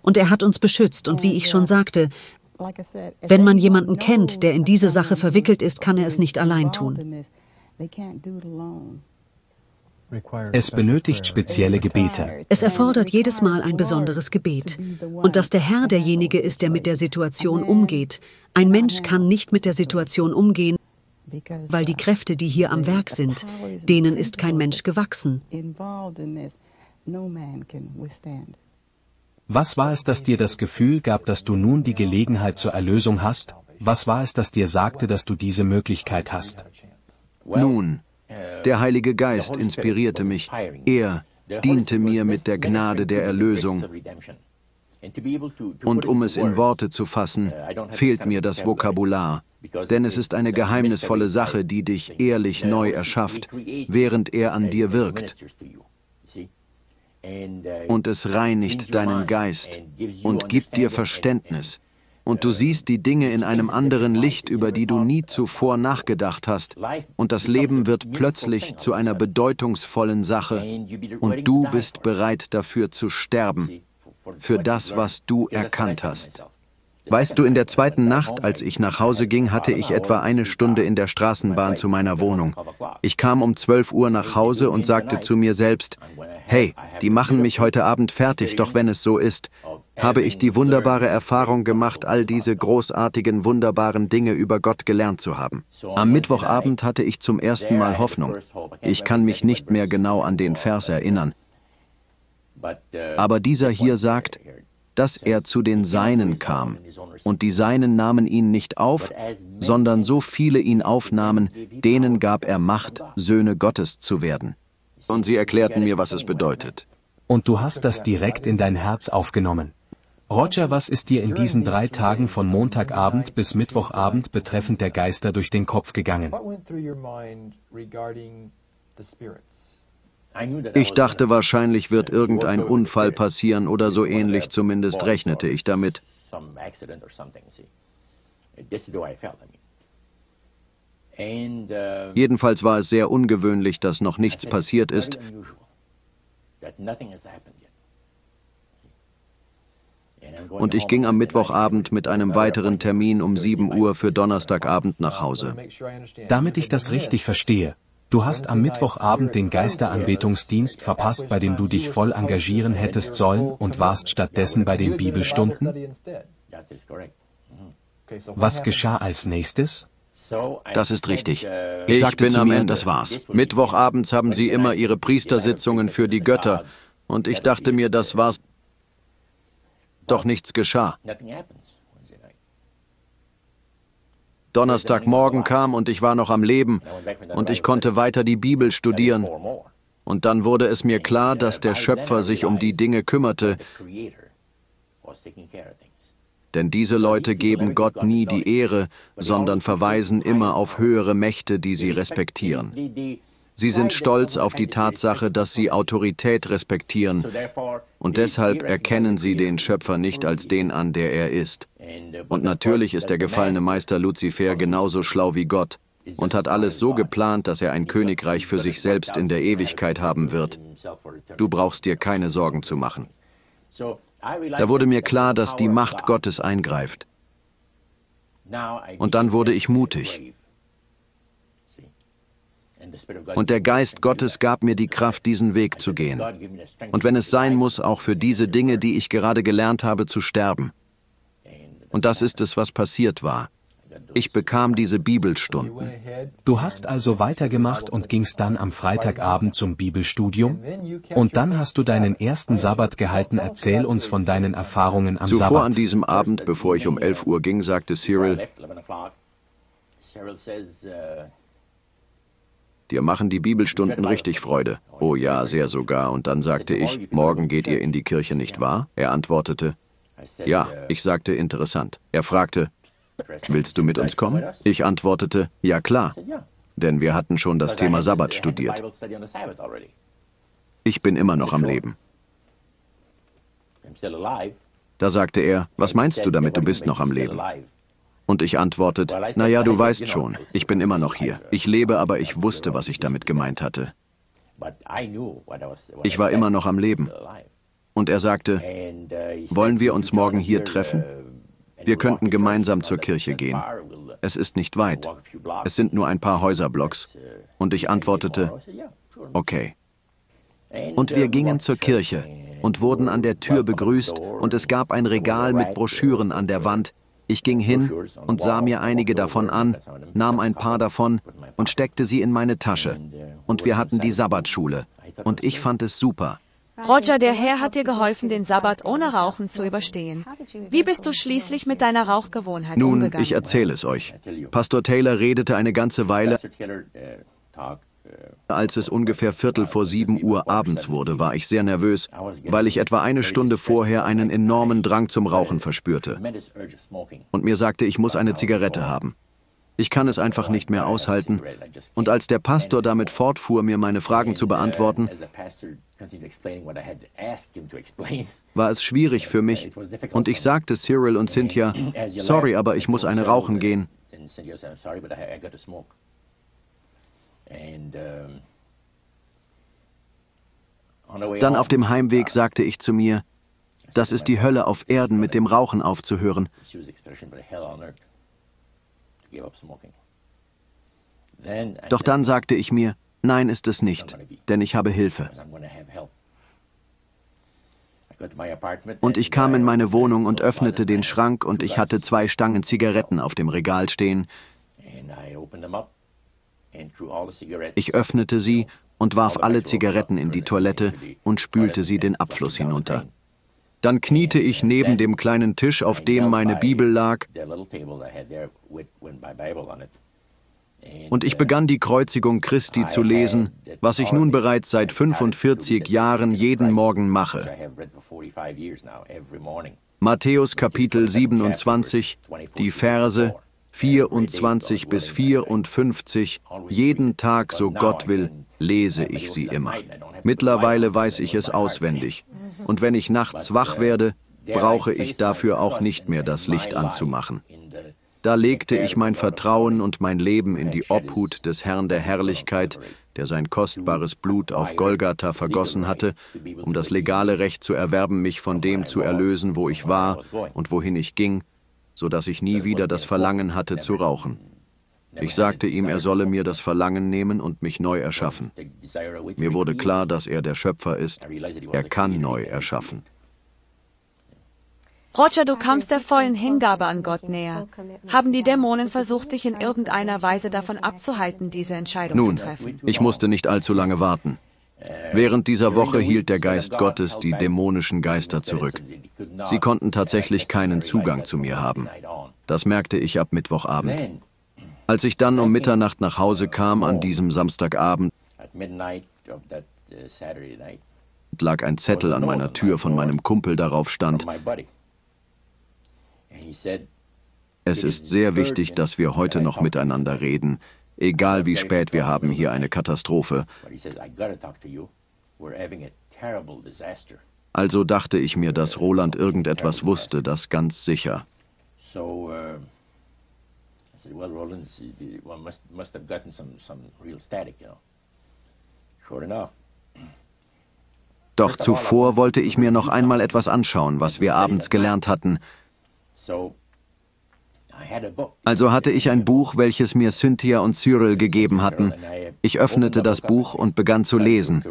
Und er hat uns beschützt. Und wie ich schon sagte, wenn man jemanden kennt, der in diese Sache verwickelt ist, kann er es nicht allein tun. Es benötigt spezielle Gebete. Es erfordert jedes Mal ein besonderes Gebet. Und dass der Herr derjenige ist, der mit der Situation umgeht. Ein Mensch kann nicht mit der Situation umgehen, weil die Kräfte, die hier am Werk sind, denen ist kein Mensch gewachsen. Was war es, das dir das Gefühl gab, dass du nun die Gelegenheit zur Erlösung hast? Was war es, das dir sagte, dass du diese Möglichkeit hast? Nun, der Heilige Geist inspirierte mich. Er diente mir mit der Gnade der Erlösung. Und um es in Worte zu fassen, fehlt mir das Vokabular. Denn es ist eine geheimnisvolle Sache, die dich ehrlich neu erschafft, während er an dir wirkt. Und es reinigt deinen Geist und gibt dir Verständnis. Und du siehst die Dinge in einem anderen Licht, über die du nie zuvor nachgedacht hast. Und das Leben wird plötzlich zu einer bedeutungsvollen Sache. Und du bist bereit dafür zu sterben, für das, was du erkannt hast. Weißt du, in der zweiten Nacht, als ich nach Hause ging, hatte ich etwa 1 Stunde in der Straßenbahn zu meiner Wohnung. Ich kam um 12 Uhr nach Hause und sagte zu mir selbst, hey, die machen mich heute Abend fertig, doch wenn es so ist, habe ich die wunderbare Erfahrung gemacht, all diese großartigen, wunderbaren Dinge über Gott gelernt zu haben. Am Mittwochabend hatte ich zum ersten Mal Hoffnung. Ich kann mich nicht mehr genau an den Vers erinnern. Aber dieser hier sagt, dass er zu den Seinen kam, und die Seinen nahmen ihn nicht auf, sondern so viele ihn aufnahmen, denen gab er Macht, Söhne Gottes zu werden. Und sie erklärten mir, was es bedeutet. Und du hast das direkt in dein Herz aufgenommen. Roger, was ist dir in diesen 3 Tagen von Montagabend bis Mittwochabend betreffend der Geister durch den Kopf gegangen? Ich dachte, wahrscheinlich wird irgendein Unfall passieren oder so ähnlich, zumindest rechnete ich damit. Jedenfalls war es sehr ungewöhnlich, dass noch nichts passiert ist. Und ich ging am Mittwochabend mit einem weiteren Termin um 7 Uhr für Donnerstagabend nach Hause. Damit ich das richtig verstehe, du hast am Mittwochabend den Geisteranbetungsdienst verpasst, bei dem du dich voll engagieren hättest sollen und warst stattdessen bei den Bibelstunden? Was geschah als nächstes? Das ist richtig. Ich sagte zu mir, das war's. Mittwochabends haben sie immer ihre Priestersitzungen für die Götter. Und ich dachte mir, das war's. Doch nichts geschah. Donnerstagmorgen kam und ich war noch am Leben und ich konnte weiter die Bibel studieren. Und dann wurde es mir klar, dass der Schöpfer sich um die Dinge kümmerte. Denn diese Leute geben Gott nie die Ehre, sondern verweisen immer auf höhere Mächte, die sie respektieren. Sie sind stolz auf die Tatsache, dass sie Autorität respektieren. Und deshalb erkennen sie den Schöpfer nicht als den an, der er ist. Und natürlich ist der gefallene Meister Luzifer genauso schlau wie Gott und hat alles so geplant, dass er ein Königreich für sich selbst in der Ewigkeit haben wird. Du brauchst dir keine Sorgen zu machen. Da wurde mir klar, dass die Macht Gottes eingreift. Und dann wurde ich mutig. Und der Geist Gottes gab mir die Kraft, diesen Weg zu gehen. Und wenn es sein muss, auch für diese Dinge, die ich gerade gelernt habe, zu sterben. Und das ist es, was passiert war. Ich bekam diese Bibelstunden. Du hast also weitergemacht und gingst dann am Freitagabend zum Bibelstudium? Und dann hast du deinen ersten Sabbat gehalten. Erzähl uns von deinen Erfahrungen am Sabbat. Zuvor an diesem Abend, bevor ich um 11 Uhr ging, sagte Cyril, dir machen die Bibelstunden richtig Freude. Oh ja, sehr sogar. Und dann sagte ich, morgen geht ihr in die Kirche, nicht wahr? Er antwortete, ja. Ich sagte, interessant. Er fragte, willst du mit uns kommen? Ich antwortete, ja klar, denn wir hatten schon das Thema Sabbat studiert. Ich bin immer noch am Leben. Da sagte er, was meinst du damit, du bist noch am Leben? Und ich antwortete, naja, du weißt schon, ich bin immer noch hier. Ich lebe, aber ich wusste, was ich damit gemeint hatte. Ich war immer noch am Leben. Und er sagte, wollen wir uns morgen hier treffen? Wir könnten gemeinsam zur Kirche gehen. Es ist nicht weit. Es sind nur ein paar Häuserblocks. Und ich antwortete, okay. Und wir gingen zur Kirche und wurden an der Tür begrüßt und es gab ein Regal mit Broschüren an der Wand. Ich ging hin und sah mir einige davon an, nahm ein paar davon und steckte sie in meine Tasche. Und wir hatten die Sabbatschule. Und ich fand es super. Roger, der Herr hat dir geholfen, den Sabbat ohne Rauchen zu überstehen. Wie bist du schließlich mit deiner Rauchgewohnheit umgegangen? Nun, ich erzähle es euch. Pastor Taylor redete eine ganze Weile. Als es ungefähr 6:45 Uhr abends wurde, war ich sehr nervös, weil ich etwa eine Stunde vorher einen enormen Drang zum Rauchen verspürte. Und mir sagte, ich muss eine Zigarette haben. Ich kann es einfach nicht mehr aushalten. Und als der Pastor damit fortfuhr, mir meine Fragen zu beantworten, war es schwierig für mich. Und ich sagte Cyril und Cynthia, sorry, aber ich muss eine rauchen gehen. Dann auf dem Heimweg sagte ich zu mir, das ist die Hölle auf Erden, mit dem Rauchen aufzuhören. Doch dann sagte ich mir, nein, ist es nicht, denn ich habe Hilfe. Und ich kam in meine Wohnung und öffnete den Schrank und ich hatte 2 Stangen Zigaretten auf dem Regal stehen. Ich öffnete sie und warf alle Zigaretten in die Toilette und spülte sie den Abfluss hinunter. Dann kniete ich neben dem kleinen Tisch, auf dem meine Bibel lag, und ich begann die Kreuzigung Christi zu lesen, was ich nun bereits seit 45 Jahren jeden Morgen mache. Matthäus Kapitel 27, die Verse 24 bis 54, jeden Tag, so Gott will, lese ich sie immer. Mittlerweile weiß ich es auswendig. Und wenn ich nachts wach werde, brauche ich dafür auch nicht mehr das Licht anzumachen. Da legte ich mein Vertrauen und mein Leben in die Obhut des Herrn der Herrlichkeit, der sein kostbares Blut auf Golgatha vergossen hatte, um das legale Recht zu erwerben, mich von dem zu erlösen, wo ich war und wohin ich ging, so dass ich nie wieder das Verlangen hatte zu rauchen. Ich sagte ihm, er solle mir das Verlangen nehmen und mich neu erschaffen. Mir wurde klar, dass er der Schöpfer ist. Er kann neu erschaffen. Roger, du kamst der vollen Hingabe an Gott näher. Haben die Dämonen versucht, dich in irgendeiner Weise davon abzuhalten, diese Entscheidung zu treffen? Ich musste nicht allzu lange warten. Während dieser Woche hielt der Geist Gottes die dämonischen Geister zurück. Sie konnten tatsächlich keinen Zugang zu mir haben. Das merkte ich ab Mittwochabend. Als ich dann um Mitternacht nach Hause kam an diesem Samstagabend, lag ein Zettel an meiner Tür von meinem Kumpel, darauf stand: Es ist sehr wichtig, dass wir heute noch miteinander reden, egal wie spät wir haben hier eine Katastrophe. Also dachte ich mir, dass Roland irgendetwas wusste, das ganz sicher. Doch zuvor wollte ich mir noch einmal etwas anschauen, was wir abends gelernt hatten. Also hatte ich ein Buch, welches mir Cynthia und Cyril gegeben hatten. Ich öffnete das Buch und begann zu lesen.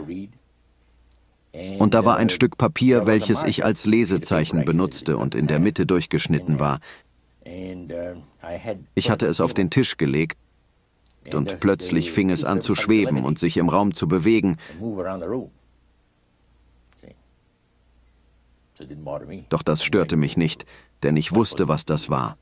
Und da war ein Stück Papier, welches ich als Lesezeichen benutzte und in der Mitte durchgeschnitten war. Ich hatte es auf den Tisch gelegt und plötzlich fing es an zu schweben und sich im Raum zu bewegen. Doch das störte mich nicht, denn ich wusste, was das war.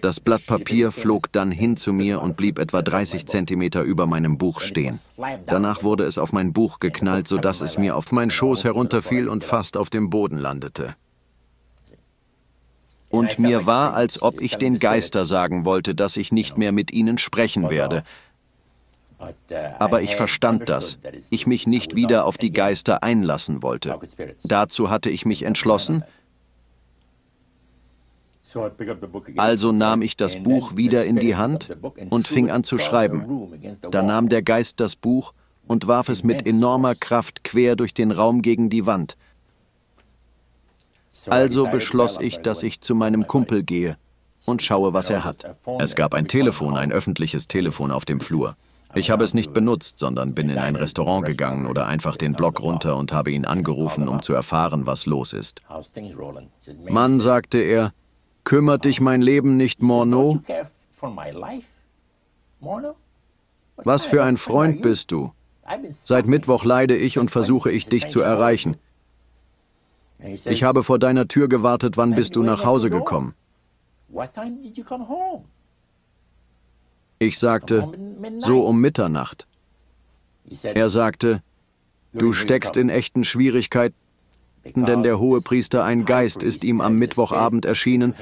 Das Blatt Papier flog dann hin zu mir und blieb etwa 30 Zentimeter über meinem Buch stehen. Danach wurde es auf mein Buch geknallt, sodass es mir auf meinen Schoß herunterfiel und fast auf dem Boden landete. Und mir war, als ob ich den Geister sagen wollte, dass ich nicht mehr mit ihnen sprechen werde. Aber ich verstand das, ich mich nicht wieder auf die Geister einlassen wollte. Dazu hatte ich mich entschlossen. Also nahm ich das Buch wieder in die Hand und fing an zu schreiben. Da nahm der Geist das Buch und warf es mit enormer Kraft quer durch den Raum gegen die Wand. Also beschloss ich, dass ich zu meinem Kumpel gehe und schaue, was er hat. Es gab ein Telefon, ein öffentliches Telefon auf dem Flur. Ich habe es nicht benutzt, sondern bin in ein Restaurant gegangen oder einfach den Block runter und habe ihn angerufen, um zu erfahren, was los ist. Mann, sagte er, kümmert dich mein Leben nicht, Morneau? Was für ein Freund bist du? Seit Mittwoch leide ich und versuche ich, dich zu erreichen. Ich habe vor deiner Tür gewartet, wann bist du nach Hause gekommen? Ich sagte, so um Mitternacht. Er sagte, du steckst in echten Schwierigkeiten, denn der Hohepriester, ein Geist, ist ihm am Mittwochabend erschienen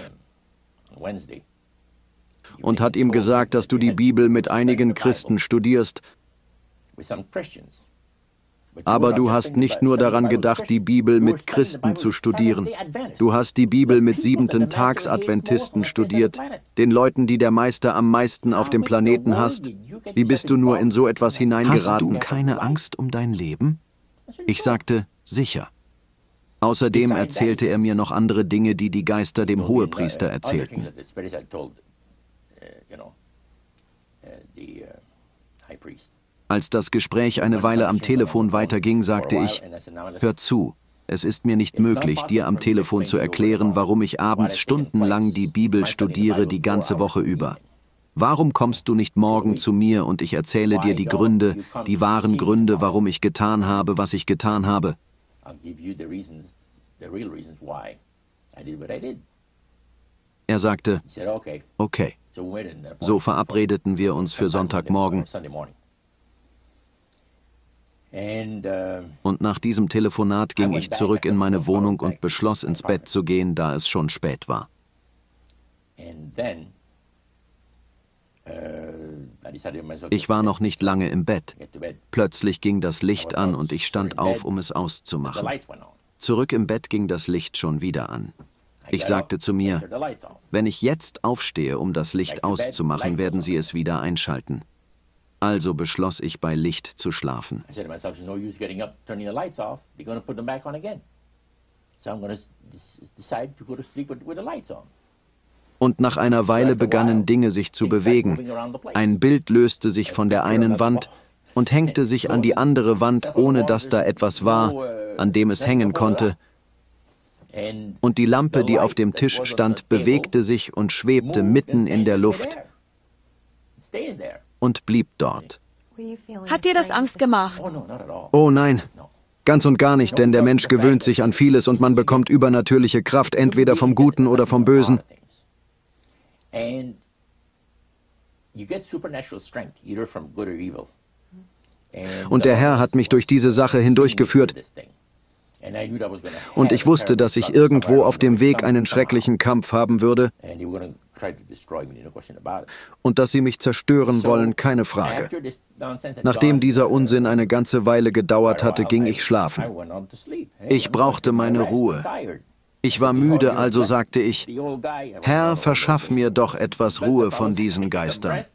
und hat ihm gesagt, dass du die Bibel mit einigen Christen studierst. Aber du hast nicht nur daran gedacht, die Bibel mit Christen zu studieren. Du hast die Bibel mit Siebenten-Tags-Adventisten studiert, den Leuten, die der Meister am meisten auf dem Planeten hasst. Wie bist du nur in so etwas hineingeraten? Hast du keine Angst um dein Leben? Ich sagte, sicher. Außerdem erzählte er mir noch andere Dinge, die die Geister dem Hohepriester erzählten. Als das Gespräch eine Weile am Telefon weiterging, sagte ich, hör zu, es ist mir nicht möglich, dir am Telefon zu erklären, warum ich abends stundenlang die Bibel studiere, die ganze Woche über. Warum kommst du nicht morgen zu mir und ich erzähle dir die Gründe, die wahren Gründe, warum ich getan habe, was ich getan habe? Er sagte, okay. So verabredeten wir uns für Sonntagmorgen. Und nach diesem Telefonat ging ich zurück in meine Wohnung und beschloss, ins Bett zu gehen, da es schon spät war. Ich war noch nicht lange im Bett. Plötzlich ging das Licht an und ich stand auf, um es auszumachen. Zurück im Bett ging das Licht schon wieder an. Ich sagte zu mir, wenn ich jetzt aufstehe, um das Licht auszumachen, werden sie es wieder einschalten. Also beschloss ich, bei Licht zu schlafen. Und nach einer Weile begannen Dinge sich zu bewegen. Ein Bild löste sich von der einen Wand und hängte sich an die andere Wand, ohne dass da etwas war, an dem es hängen konnte. Und die Lampe, die auf dem Tisch stand, bewegte sich und schwebte mitten in der Luft und blieb dort. Hat dir das Angst gemacht? Oh nein, ganz und gar nicht, denn der Mensch gewöhnt sich an vieles und man bekommt übernatürliche Kraft, entweder vom Guten oder vom Bösen. Und der Herr hat mich durch diese Sache hindurchgeführt. Und ich wusste, dass ich irgendwo auf dem Weg einen schrecklichen Kampf haben würde und dass sie mich zerstören wollen, keine Frage. Nachdem dieser Unsinn eine ganze Weile gedauert hatte, ging ich schlafen. Ich brauchte meine Ruhe. Ich war müde, also sagte ich, Herr, verschaff mir doch etwas Ruhe von diesen Geistern.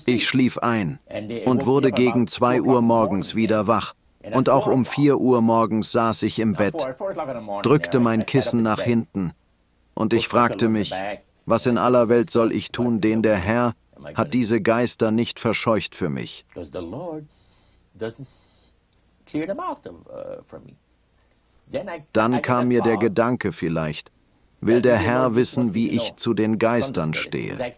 Ich schlief ein und wurde gegen 2 Uhr morgens wieder wach. Und auch um 4 Uhr morgens saß ich im Bett, drückte mein Kissen nach hinten und ich fragte mich, was in aller Welt soll ich tun, denn der Herr hat diese Geister nicht verscheucht für mich. Dann kam mir der Gedanke vielleicht, will der Herr wissen, wie ich zu den Geistern stehe.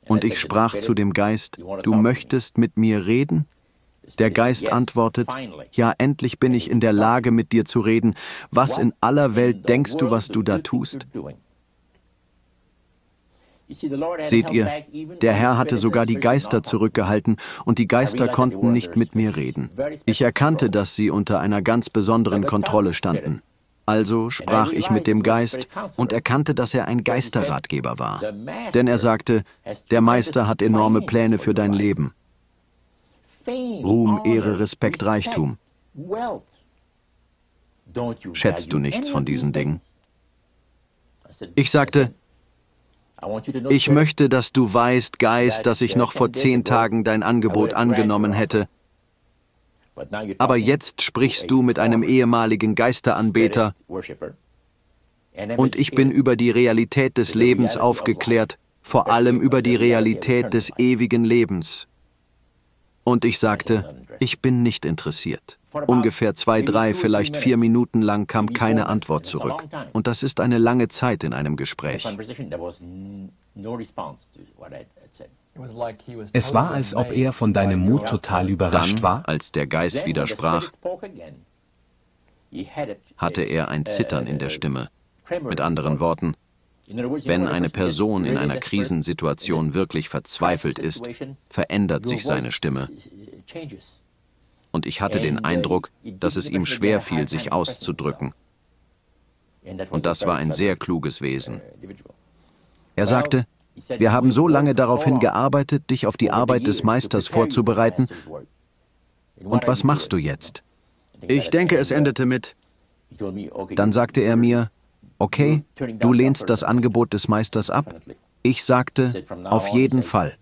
Und ich sprach zu dem Geist, du möchtest mit mir reden? Der Geist antwortet, ja, endlich bin ich in der Lage, mit dir zu reden. Was in aller Welt denkst du, was du da tust? Seht ihr, der Herr hatte sogar die Geister zurückgehalten und die Geister konnten nicht mit mir reden. Ich erkannte, dass sie unter einer ganz besonderen Kontrolle standen. Also sprach ich mit dem Geist und erkannte, dass er ein Geisterratgeber war. Denn er sagte, der Meister hat enorme Pläne für dein Leben. Ruhm, Ehre, Respekt, Reichtum. Schätzt du nichts von diesen Dingen? Ich sagte, ich möchte, dass du weißt, Geist, dass ich noch vor 10 Tagen dein Angebot angenommen hätte. Aber jetzt sprichst du mit einem ehemaligen Geisteranbeter und ich bin über die Realität des Lebens aufgeklärt, vor allem über die Realität des ewigen Lebens. Und ich sagte, ich bin nicht interessiert. Ungefähr 2, 3, vielleicht 4 Minuten lang kam keine Antwort zurück. Und das ist eine lange Zeit in einem Gespräch. Es war, als ob er von deinem Mut total überrascht war. Als der Geist widersprach, hatte er ein Zittern in der Stimme. Mit anderen Worten, wenn eine Person in einer Krisensituation wirklich verzweifelt ist, verändert sich seine Stimme. Und ich hatte den Eindruck, dass es ihm schwer fiel, sich auszudrücken. Und das war ein sehr kluges Wesen. Er sagte, wir haben so lange darauf hingearbeitet, dich auf die Arbeit des Meisters vorzubereiten. Und was machst du jetzt? Ich denke, es endete mit. Dann sagte er mir, okay, du lehnst das Angebot des Meisters ab? Ich sagte, auf jeden Fall.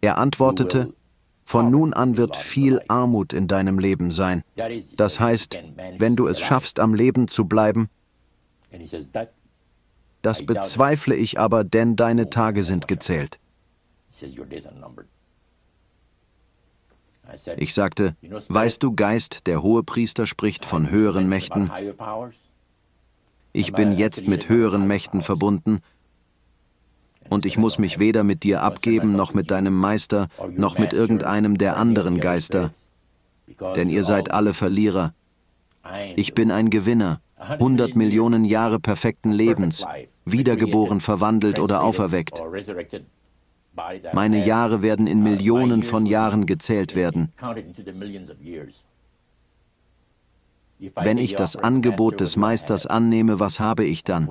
Er antwortete, von nun an wird viel Armut in deinem Leben sein. Das heißt, wenn du es schaffst, am Leben zu bleiben, Das bezweifle ich aber, denn deine Tage sind gezählt. Ich sagte, weißt du, Geist, der Hohepriester spricht von höheren Mächten. Ich bin jetzt mit höheren Mächten verbunden und ich muss mich weder mit dir abgeben, noch mit deinem Meister, noch mit irgendeinem der anderen Geister, denn ihr seid alle Verlierer. Ich bin ein Gewinner, 100 Millionen Jahre perfekten Lebens, wiedergeboren, verwandelt oder auferweckt. Meine Jahre werden in Millionen von Jahren gezählt werden. Wenn ich das Angebot des Meisters annehme, was habe ich dann?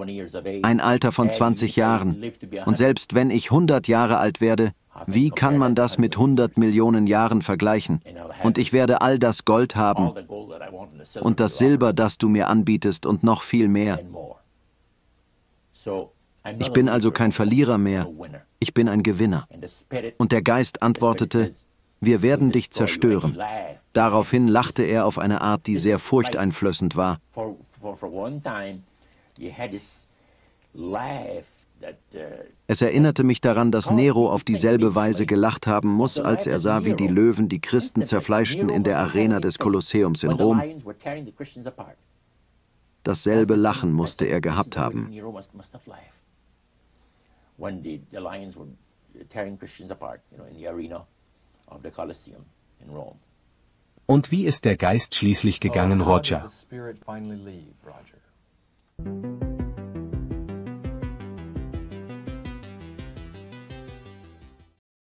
Ein Alter von 20 Jahren. Und selbst wenn ich 100 Jahre alt werde, wie kann man das mit 100 Millionen Jahren vergleichen? Und ich werde all das Gold haben und das Silber, das du mir anbietest und noch viel mehr. Ich bin also kein Verlierer mehr, ich bin ein Gewinner. Und der Geist antwortete, wir werden dich zerstören. Daraufhin lachte er auf eine Art, die sehr furchteinflößend war. Es erinnerte mich daran, dass Nero auf dieselbe Weise gelacht haben muss, als er sah, wie die Löwen die Christen zerfleischten in der Arena des Kolosseums in Rom. Dasselbe Lachen musste er gehabt haben. Und wie ist der Geist schließlich gegangen, Roger?